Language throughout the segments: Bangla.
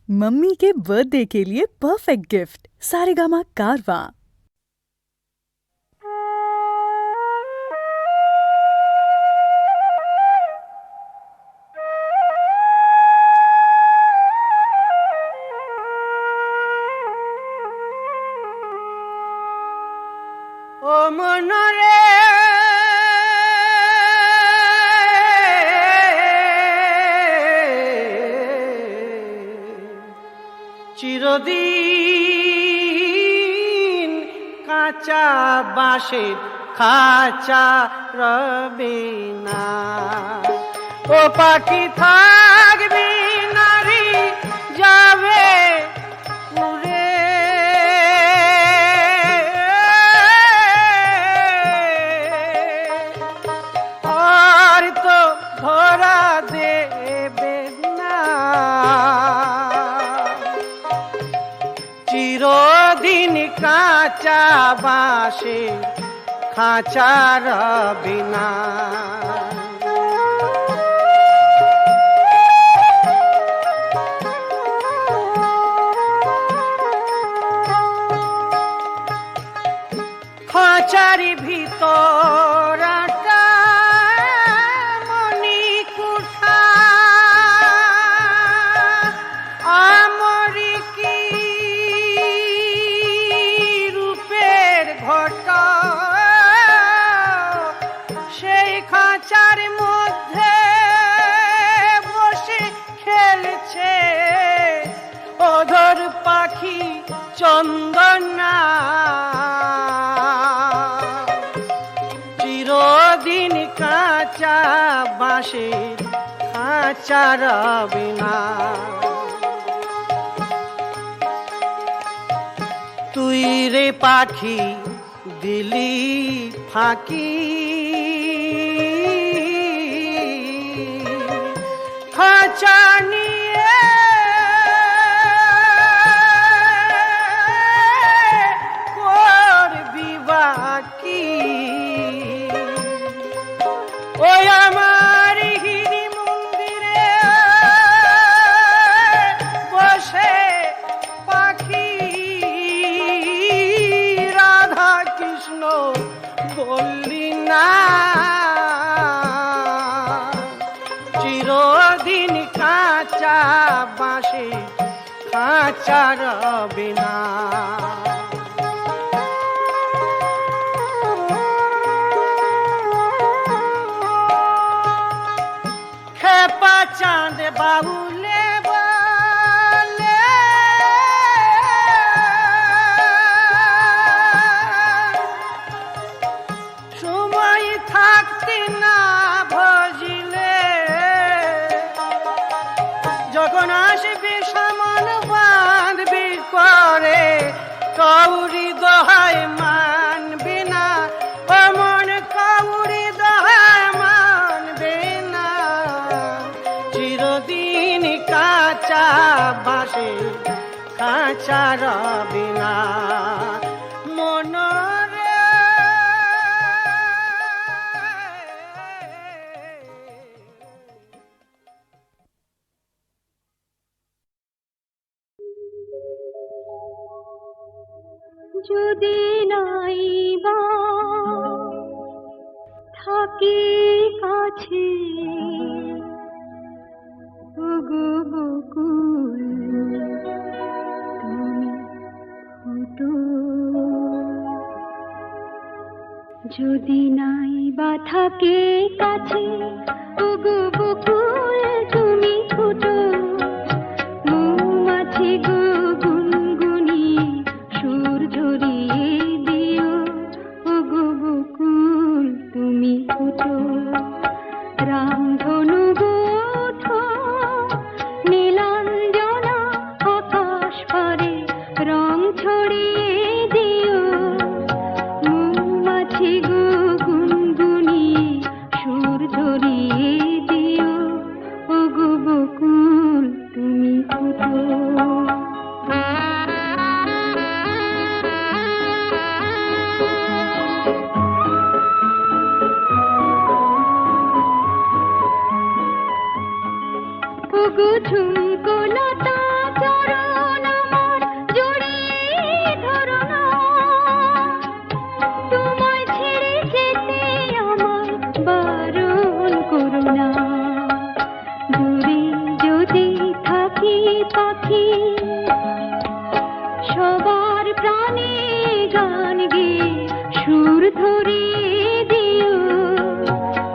मम्मी के बर्थडे के लिए परफेक्ट गिफ्ट सारेगामा कारवां। ओ मनरे চিরদিন কাঁচা বাঁশের খাঁচা রবে না। ও পাখি থাকবি নারী যাবে উড়ে। আর তো ধরা দেবে না। চিরদিন কাঁচা বাঁশে খাঁচা রবে না। খাঁচারি ভিতর মণিকুঠা আমরি কি রূপের ঘটা। সেই খাঁচার মধ্যে বসে খেলছে অধর পাখি চন্দনা। চিরদিন কাঁচা বাঁশের খাঁচা রবে না। তুই রে পাখি দিলি ফাঁকি খাঁচা নিয়ে করবি বাকি। ওই আমার হিরি মন্দিরে বসে পাখি রাধা কৃষ্ণ বললি না। চিরদিন কাঁচা বাঁশে খাঁচা রবে না। খেপা চাঁদ বাবুলে বলে সময় থাকতে না ভজিলে যখন আসবে সামন বাঁধবি করে কৌরি দোহায় মানবে না। অমন কৌরি দোহায় মানবে না। চিরদিন কাঁচা বাঁশে খাঁচা রবে না। মনরে যদি নাই বা থাকি কাছে ওগো বকুল তুমি ফুটো। যদি নাই বা থাকে কাছে ওগো বকুল তুমি ফুটো। মৌমাছি গো গুনগুনিয়ে সুর ঝরিয়ে দিও ওগো বকুল তুমি ফুটো। রামধনু গোঠো নীলাঞ্জনা আকাশ পারে রং ছড়িয়ে দিও। মৌমাছি গো গুনগুনিয়ে সুর ঝরিয়ে দিও ওগো বকুল তুমি ফুটো। ঝুমকো লতা পাখি সবার প্রাণে গান গেয়ে সুর ধরিয়ে দিও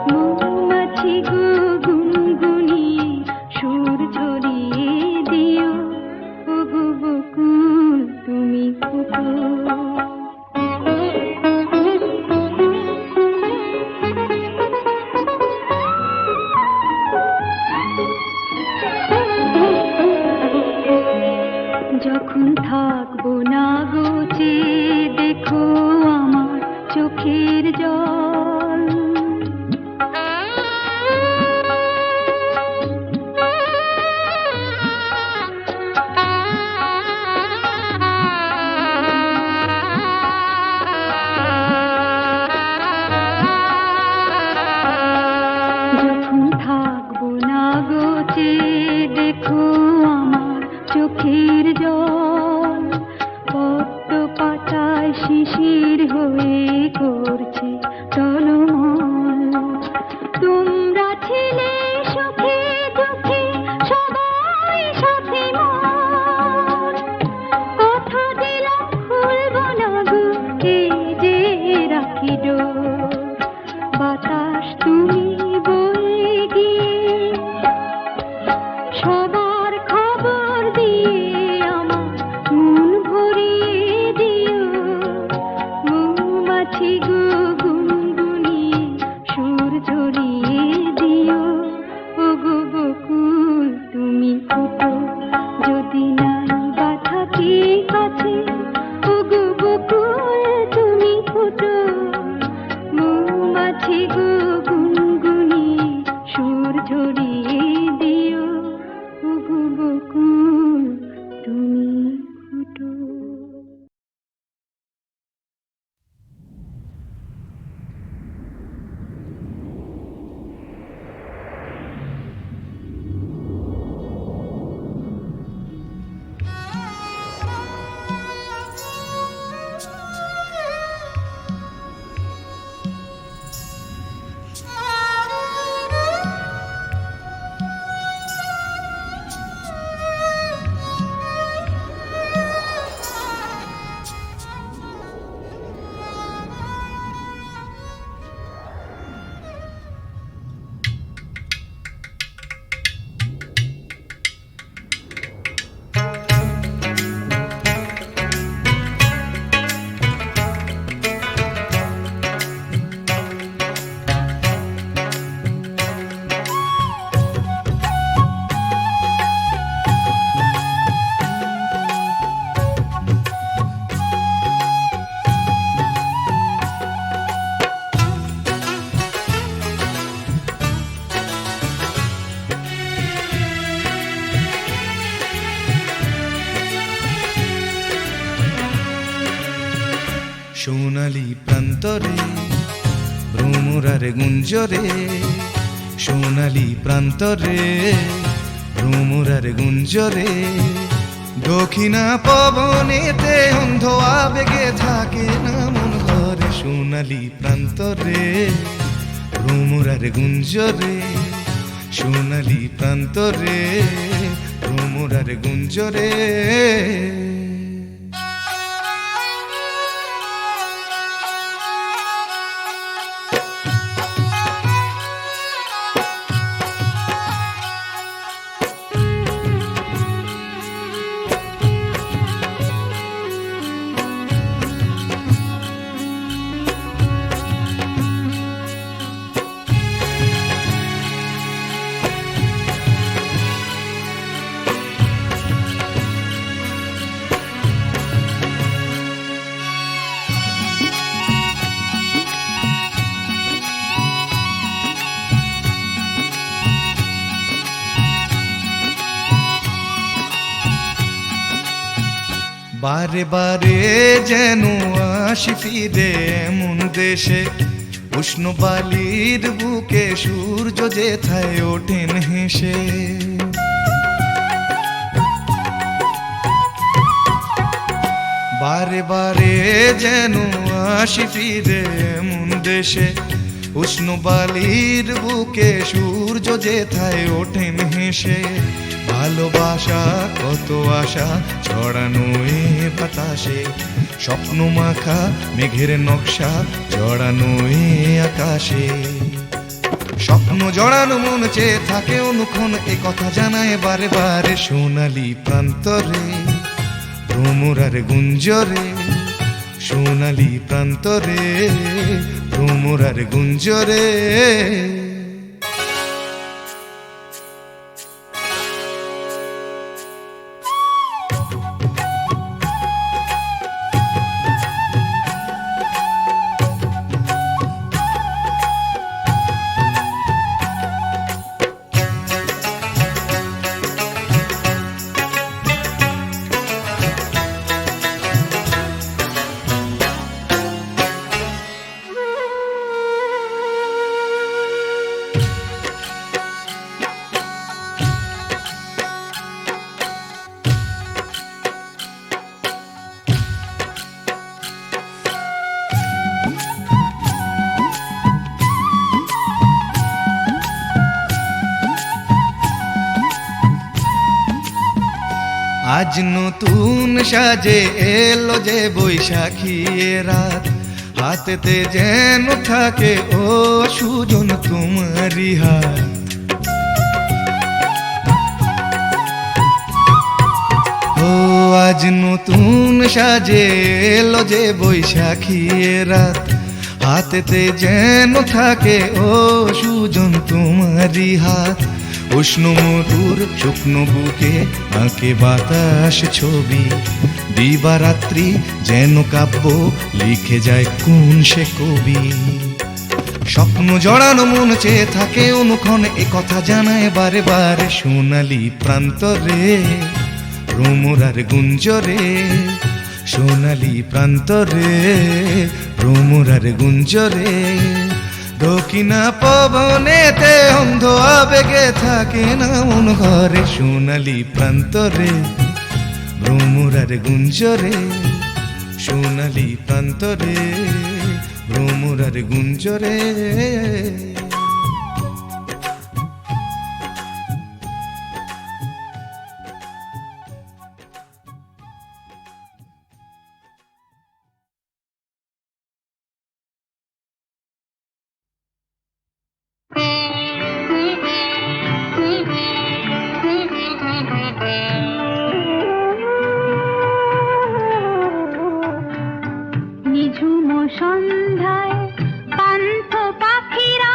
মৌমাছি গো গুনগুনিয়ে সুর ঝরিয়ে দিও ওগো বকুল তুমি ফুটো যখন থাকবো না গোচে দেখো আমার চোখের জল যখন থাকবো না গোচে দেখো আমার চোখের জল পদ্ম পাতায় শিশির হয়ে করছে টলমল তোমরা ছিলে সুখে দুঃখে সবাই সাথে মন কথা দিলাম খুলবো না গো এই যে রাখি ডোর বাতাস তুমি বয়ে গিয়ে সবার খবর দিয়ে আমার মন ভরিয়ে দিও মৌমাছি গো গুনগুনিয়ে সুর ঝরিয়ে দিও ওগো বকুল তুমি ফুটো যদি নাই বা থাকি কাছে ওগো বকুল তুমি ফুটো মৌমাছি গো গুনগুনিয়ে সুর ঝরিয়ে দিও ওগো বকুল তুমি ফুটো সোনালি প্রান্তরে ভ্রমরার গুঞ্জরে সোনালি প্রান্তরে ভ্রমরার গুঞ্জরে দক্ষিণা পবনেতে অন্ধ আবেগে থাকে না মন ঘরে সোনালি প্রান্তরে ভ্রমরার গুঞ্জরে সোনালি প্রান্তরে ভ্রমরার গুঞ্জরে বারে বারে যেন আসি ফিরে এমন দেশে উষ্ণ বালির বুকে সূর্য যেথায় ওঠেন হেসে বারে বারে যেন আসি ফিরে এমন দেশে উষ্ণ বালির বুকে সূর্য যেথায় ওঠেন হেসে ভালোবাসা কত আশা ছড়ানো এ বাতাসে, স্বপ্ন মাখা মেঘের নকশা জড়ানো এ আকাশে। স্বপ্ন জড়ানো মন চেয়ে থাকে অনুক্ষণ, এ কথা জানায় বারে বারে সোনালি প্রান্তরে ভ্রমরার গুঞ্জরে, সোনালি প্রান্তরে ভ্রমরার গুঞ্জরে। আজ নতুন সাজে এলো যে বৈশাখী রাত, হাতেতে যেন থাকে ও সুজন তোমারি হাত। ও আজ নতুন সাজে এলো যে বৈশাখী রাত, হাতেতে যেন থাকে ও সুজন তোমারি হাত। উষ্ণ মধুর শুকনো বুকে আঁকে বাতাস ছবি, দিবারাত্রি যেন কাব্য লিখে যায় কোন সে কবি। স্বপ্ন জড়ানো মন চেয়ে থাকে অনুক্ষণ, এ কথা জানায় বারে বারে সোনালি প্রান্তরে ভ্রমরার গুঞ্জরে, সোনালি প্রান্তরে ভ্রমরার গুঞ্জরে। দক্ষিণা পবনেতে অন্ধ আবেগে থাকে না মন ঘরে, সোনালি প্রান্তরে ভ্রমরার গুঞ্জরে, সোনালি প্রান্তরে ভ্রমরার গুঞ্জরে। নিঝুম সন্ধ্যায় পান্থ পাখিরা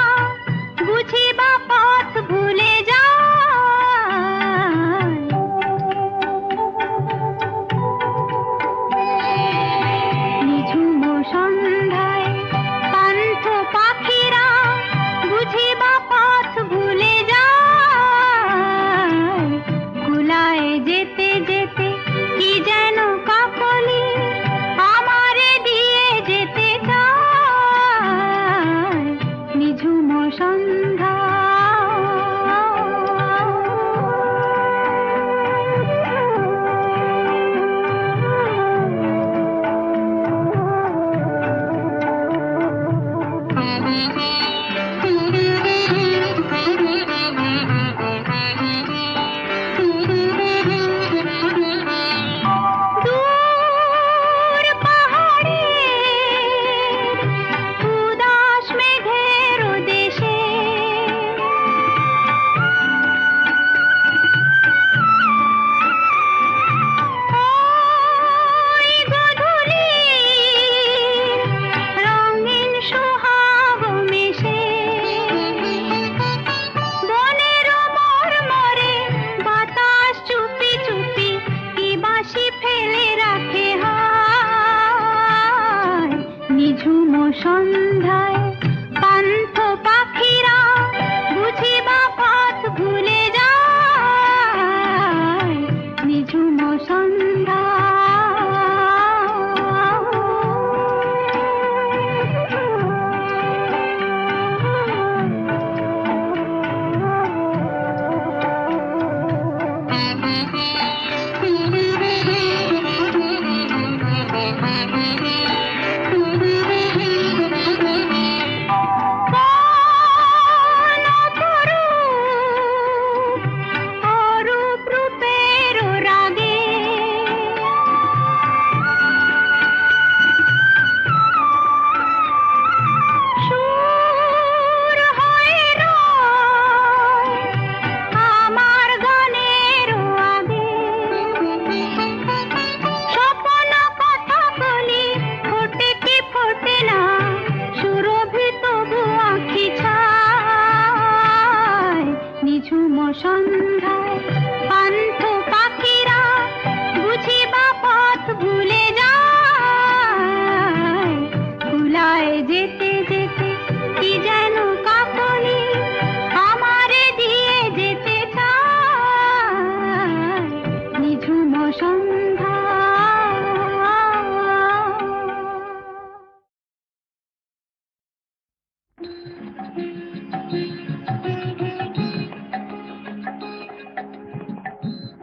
সন্ধ্যা।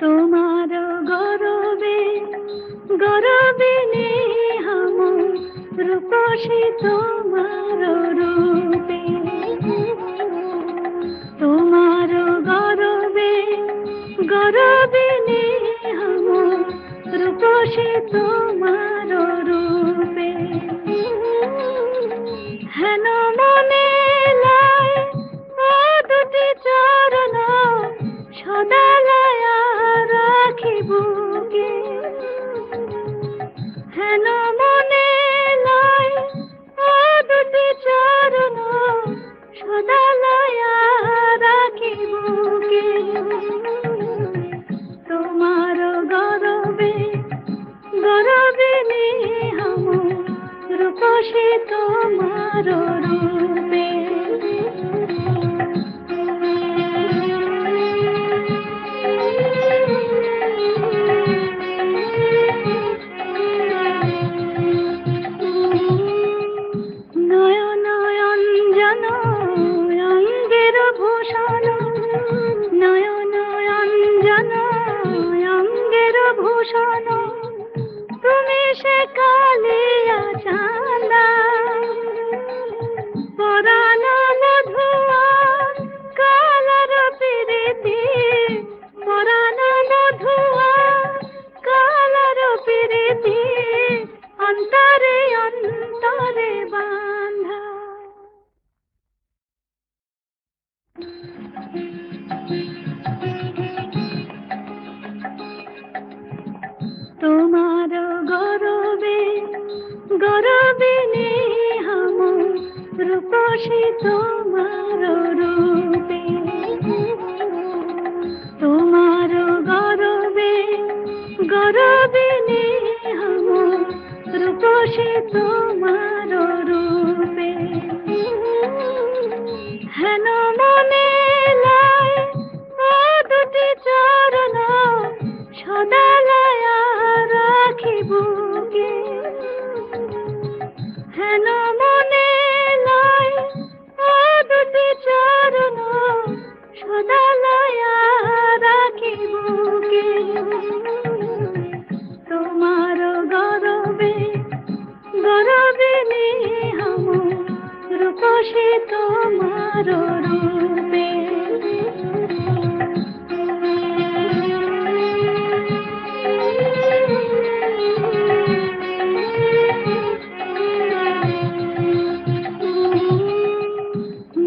তোমার গরবে গরবে নেহাম রূপসী তোমার রূপে, তোমার গরবে গরবে নেহাম রূপসী তোমার রূপে, হেন মনে লাই ও দুটি চরণ সদা লয়া রাখি বুকে, হেন মনে লাই ও দুটি চরণ সদা লয়া রাখি বুকে, তোমার গরবে গরবে নেহাম রূপসী তোমার রূপে। নয়ন অঞ্জন অঙ্গের ভূষণ, নয়ন অঞ্জন অঙ্গের ভূষণ, তুমি সে কালিয়া চাঁদা, পরাণ মধুয়া কালার প্রীতি, পরাণ মধুয়া কালার প্রীতি, অন্তরে অন্তরে বাঁধা। তোমার গরবে গরবে নেহাম রূপসী তোমার রূপে, তোমার গরবে গরবে নেহাম রূপসী তোমার রূপে, হেন মনে লাই ও দুটি চরণ সদা লয়া রাখি বুকে, হেন মনে লাই ও দুটি চরণ সদা লয়া রাখি বুকে, তোমার গরবে গরবে নেহাম রূপসী তোমার রূপে।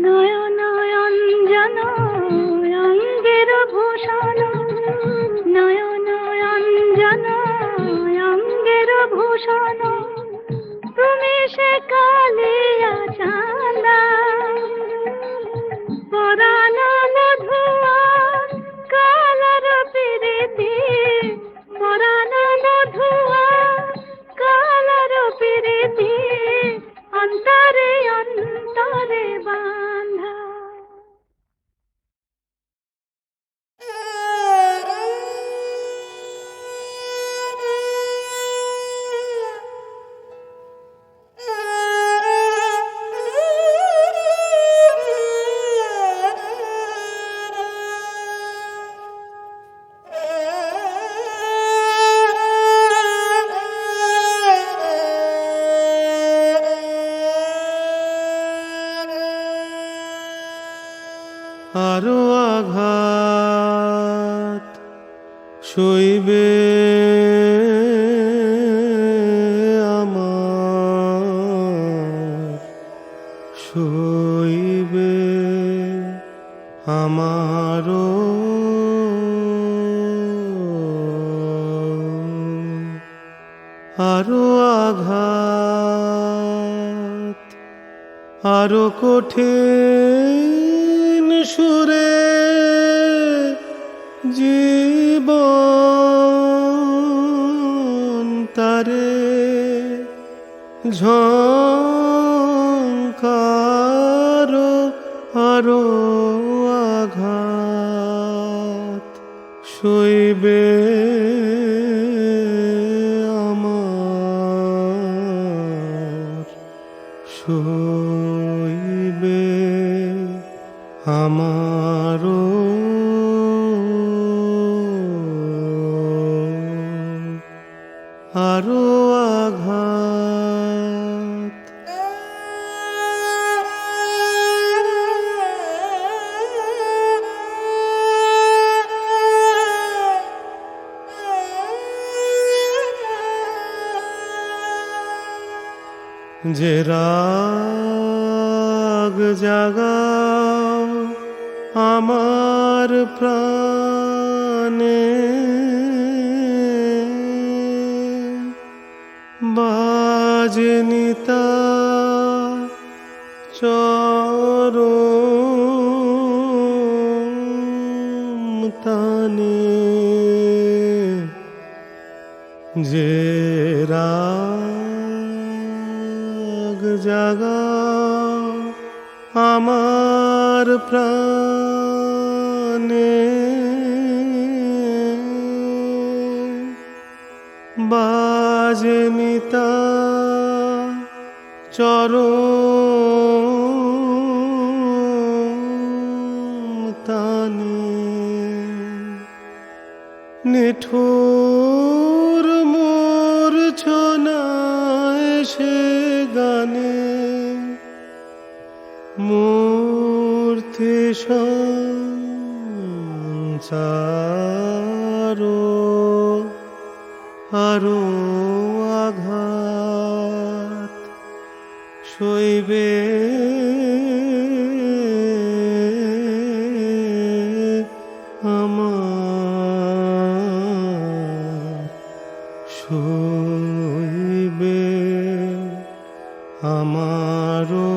নয়ন অঞ্জন অঙ্গের ভূষণ, নয়ন অঞ্জন অঙ্গের ভূষণ, তুমি সে কালিয়া চাঁদা, পরাণ মধুয়া কালার প্রীতি, পরাণ মধুয়া কালার প্রীতি, অন্তরে অন্তরে বাঁধা। আরো আঘাত সইবে আমার, সইবে আমারও আরো আঘাত, আরো কঠিন সুরে জীবন তারে ঝংকার, আরো আঘাত সইবে সইবে আমারও আরো আঘাত। যে রাগ জাগাও আমার প্রাণে, বাজেনি তা চরম তানে। যে রাগ জাগাও আমার প্রাণে, বাজেনি তা চরম তানে। নিঠুর মূর্ছনায় সে গানে, মূর্তি সংসার আরো আঘাত সইবে আমার, সইবে আমারও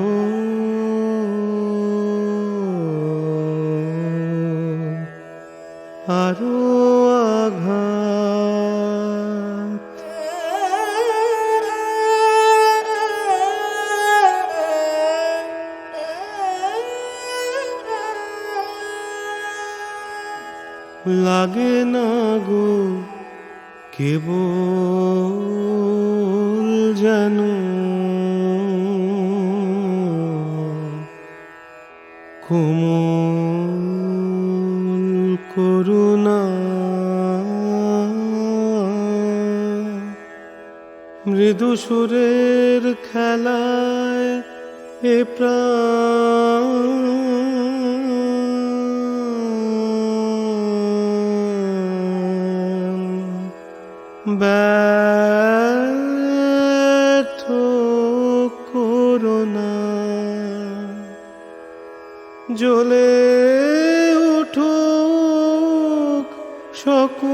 আরো আঘাত। লাগে না গো কেবল যেন কোমল করুণা, মৃদু সুরের খেলায় এ প্রাণ ব্যর্থ করুণা। জ্বলে উঠুক সকল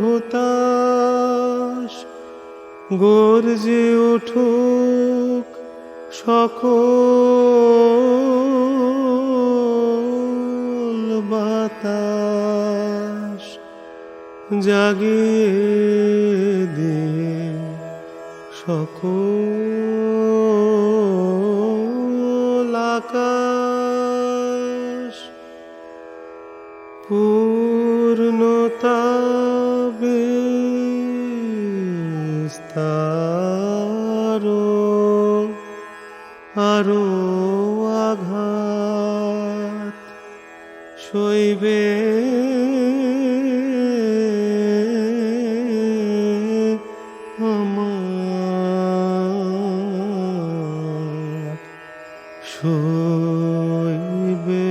হুতাশ, গর্জে উঠুক সকল বাতাস, জাগিয়ে দিয়ে সকল আকাশ। পূর্ণতা বিস্তার আরো আঘাত সইবে আমার, সইবে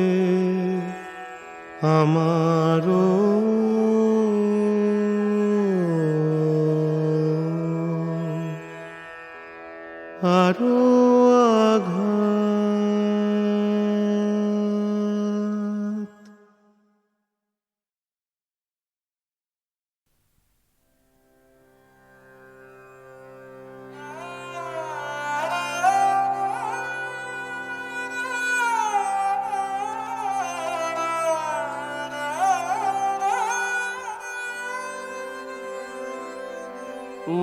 আমারও আরো আঘাত।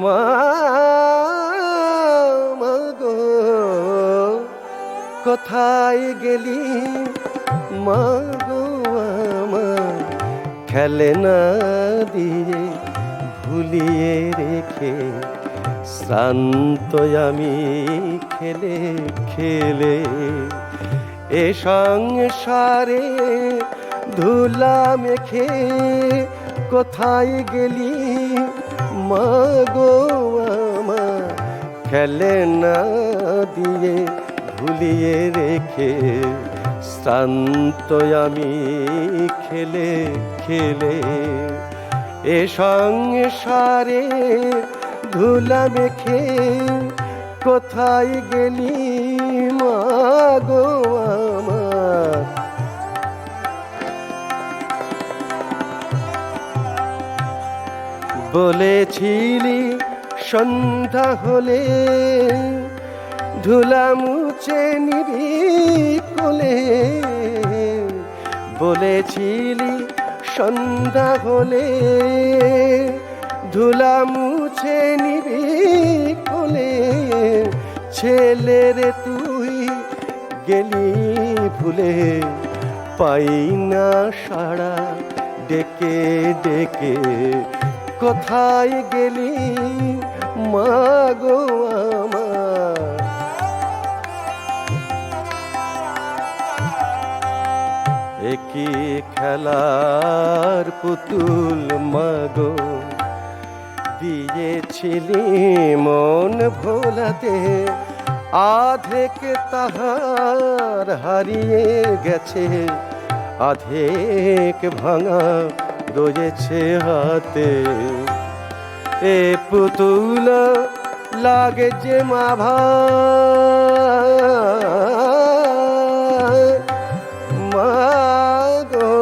মা গো কোথায় গেলি মা গো, আমার খেলনা দিয়ে ভুলিয়ে রেখে শ্রান্ত আমি খেলে খেলে এ সংসারে ধুলা মেখে কোথায় গেলি মাগো আমার খেলে না দিয়ে ভুলিয়ে রেখে শ্রান্ত আমি খেলে খেলে এ সংসারে ধুলা মেখে কোথায় গেলি মাগো আমার বলেছিলি সন্ধ্যা হলে ধুলা মুছে নিবি কোলে বলেছিলি সন্ধ্যা হলে ধুলা মুছে নিবি কোলে ছেলেরে তুই গেলি ভুলে পাই না সাড়া ডেকে ডেকে কোথায় গেলি মাগো আমার একই খেলার পুতুল মাগো দিয়েছিলি মন ভোলাতে আধেক তাহার হারিয়ে গেছে আধেক ভাঙা রয়েছে হাতে এ পুতুল লাগে যে মা ভাই মাগো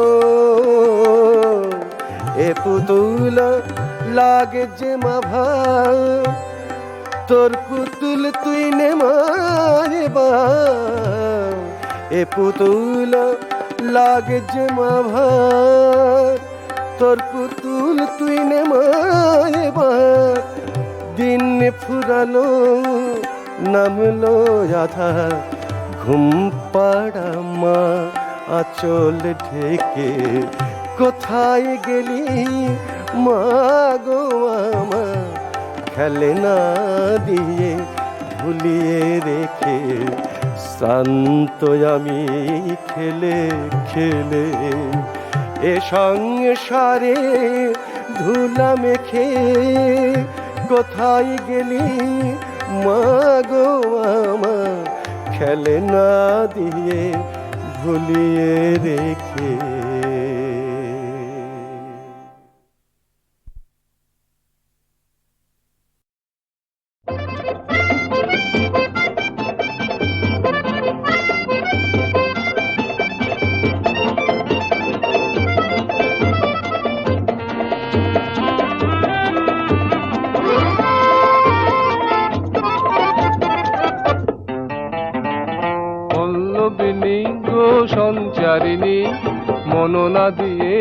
এ পুতুল লাগে যে মা ভাই তোর পুতুল তুই নে মারে বা এ পুতুল লাগে যে মা ভাই তোর পুতুল তুই নে মারে বা দিন ফুরালো নামলো আধা ঘুম পাড়া মা আঁচল ঢেকে কোথায় গেলি মাগো আমার খেলে না দিয়ে ভুলিয়ে রেখে শ্রান্ত আমি খেলে খেলে এ সংসারে ধুলা মেখে কোথায় গেলি মাগো আমার খেলে না দিয়ে ভুলিয়ে রেখে সঞ্চারিণী মননা দিয়ে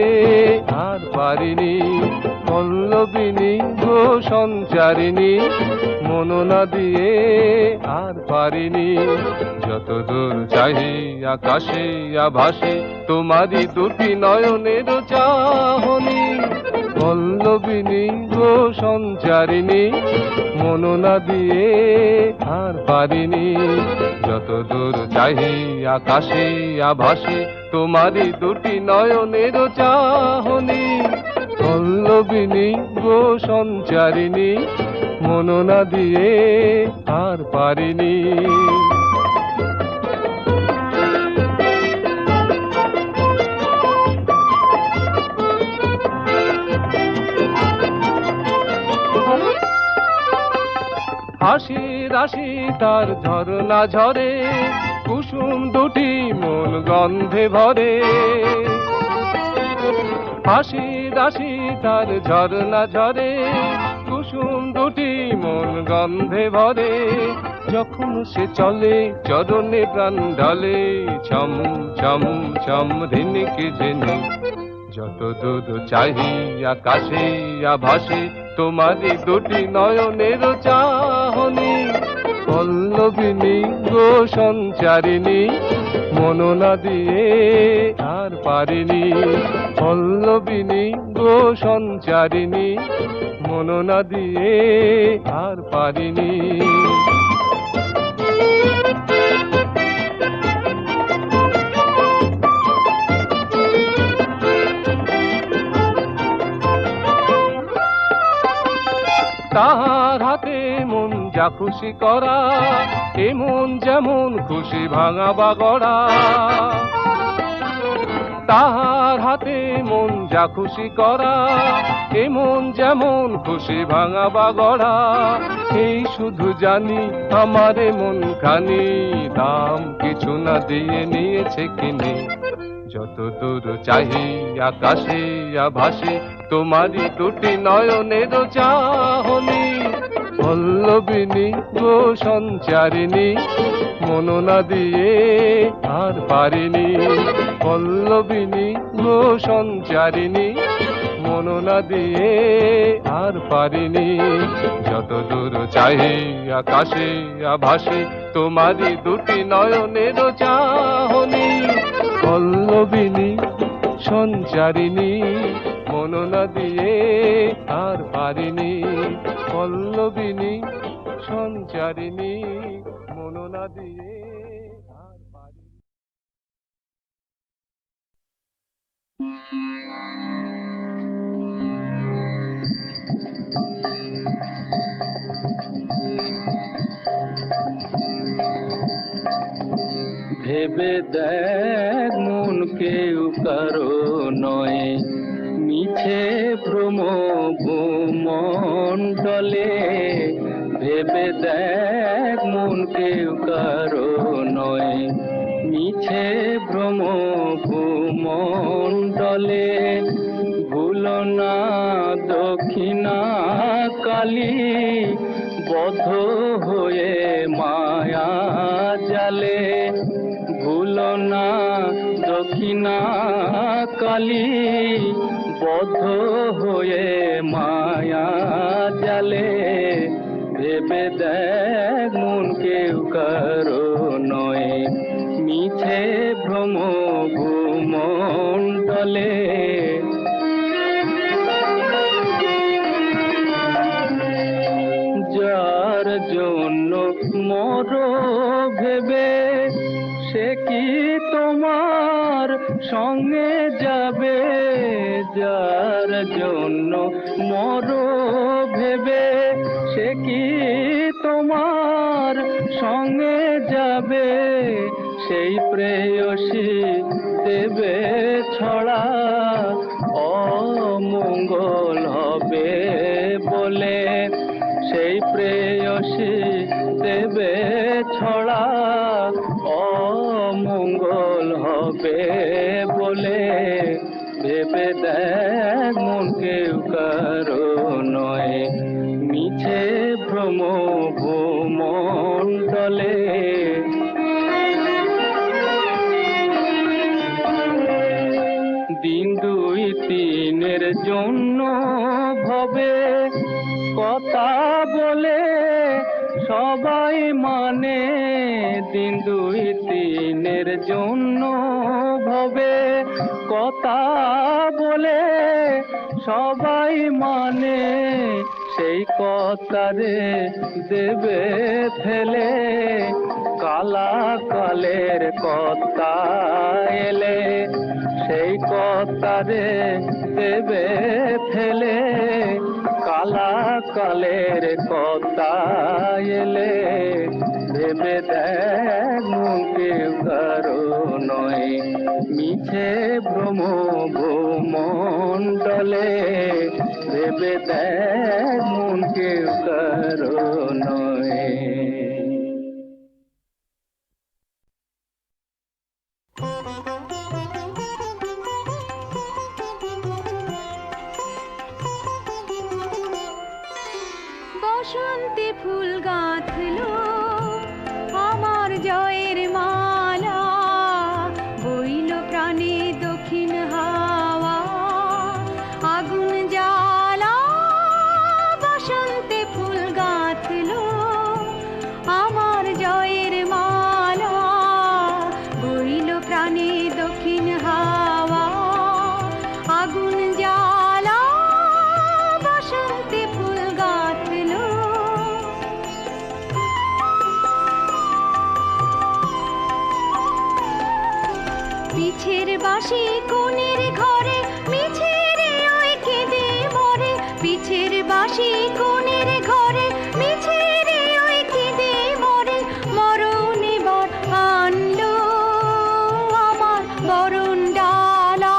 আর পারিনি পল্লবিনী গো সঞ্চারিণী মননা দিয়ে আর পারিনি যতদূর চাহি আকাশে আভাসে তোমারই দুটি নয়নের চাহনি পল্লবিনী গো সঞ্চারিণী মননা দিয়ে আর পারিনি যতদূর চাহি আকাশে আভাসে তোমারই দুটি নয়নের চাহনি পল্লবিনী গো সঞ্চারিণী মননা দিয়ে আর পারিনি হাসি রাশি তার ঝরনা ঝরে কুসুম দুটি মন গন্ধে ভরে হাসি রাশি তার ঝরনা ঝরে কুসুম দুটি মন গন্ধে ভরে যখন সে চলে চরণে প্রাণ ঢলে ছম ছম ছম রিনিকে জেনে যতদূর চাহি আকাশে আভাসে তোমারই দুটি নয়নের চাহনি পল্লবিনী গো সঞ্চারিণী মননা দিয়ে আর আর পারিনি, পল্লবিনী গো সঞ্চারিণী, মন না দিয়ে আর পারিনি। তাহার হাতে মন যা খুশি করা, এ মন যেমন খুশি ভাঙা বা গড়া। তাহার হাতে মন যা খুশি করা, এ মন যেমন খুশি ভাঙা বা গড়া। এই শুধু জানি আমারে মন খানি, দাম কিছু না দিয়ে নিয়েছে কিনে। যত দূর চাহি আকাশে আভাসে তোমারই দুটি নয়নের চাহনি, পল্লবিনী গো সঞ্চারিণী, মন না দিয়ে আর পারিনি, পল্লবিনী গো সঞ্চারিণী, মন না দিয়ে আর পারিনি। যত দূর চাহি আকাশে আভাসে তোমারই দুটি নয়নের চাহনি, পল্লবিনী সঞ্চারিণী, মন না দিয়ে আর পারিনি, পল্লবিনী সঞ্চারিণী, মন না দিয়ে আর পারিনি। ভেবে দেখ মন কেউ কারো নয়, মিছে ভ্রম ভূমণ্ডলে। ভেবে দেখ মন কেউ কারো নয়, মিছে ভ্রম ভূমণ্ডলে। ভুলো না দক্ষিণা কালী, বদ্ধ হয়ে মায়া জালে। ভুলো না দক্ষিণা কালী, বদ্ধ হয়ে মায়া জালে। ভেবে দেখ মন কেউ কারো নয়, মিছে ভ্রম ভূমণ্ডলে। যার জন্য মরো ভেবে, সে কি তোমার সঙ্গে যাবে? যার জন্য মরো ভেবে, সে কি তোমার সঙ্গে যাবে? সেই প্রেয়সী দেবে ছড়া, অমঙ্গল হবে বলে। সেই প্রেয়সী দেবে ছড়া, অমঙ্গল হবে বলে। ভেবে দেখ মন কেউ কারো নয়, মিছে ভ্রম ভূমণ্ডলে। দিন দুই তিনের জন্য ভবে কথা বলে সবাই মানে। দিন দুই তিনের জন্য ভবে কথা বলে সবাই মানে। সেই কথারে দেবে ফেলে, কালা কালের কথা এলে। সেই কথারে দেবে ফেলে, কালা কালের কথা এলে। ভেবে দেখ মন কেউ কারো নয়, মিছে ভ্রম ভূমণ্ডলে। ভেবে দেখ মন কেউ কারো নয়। বসন্তে ফুল গাঁথলো আমার জয়ের মালা, বইল প্রাণে দক্ষিণ হাওয়া আগুন জ্বালা। বসন্তে ফুল গাঁথলো আমার জয়ের মালা, বইল প্রাণে দক্ষিণ হাওয়া বাঁশি কোণের ঘরে মিছে রে ওই কেঁদে মরে, পিছের বাঁশি কোণের ঘরে মিছে রে ওই কেঁদে মরে। মরণ এবার আনলো আমার বরণ ডালা,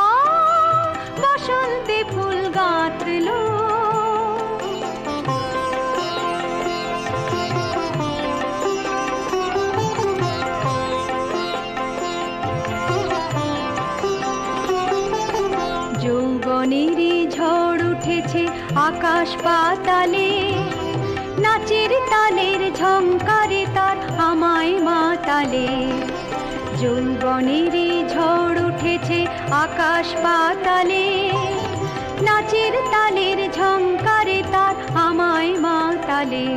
বসন্তে ফুল গাঁথলো। যৌবনেরই ঝড় উঠেছে আকাশ পাতালে, নাচের তালের ঝংকারে তার আমায় মাতালে। যৌবনেরই ঝড় উঠেছে আকাশ পাতালে, নাচের তালের ঝংকারে তার আমায় মাতালে।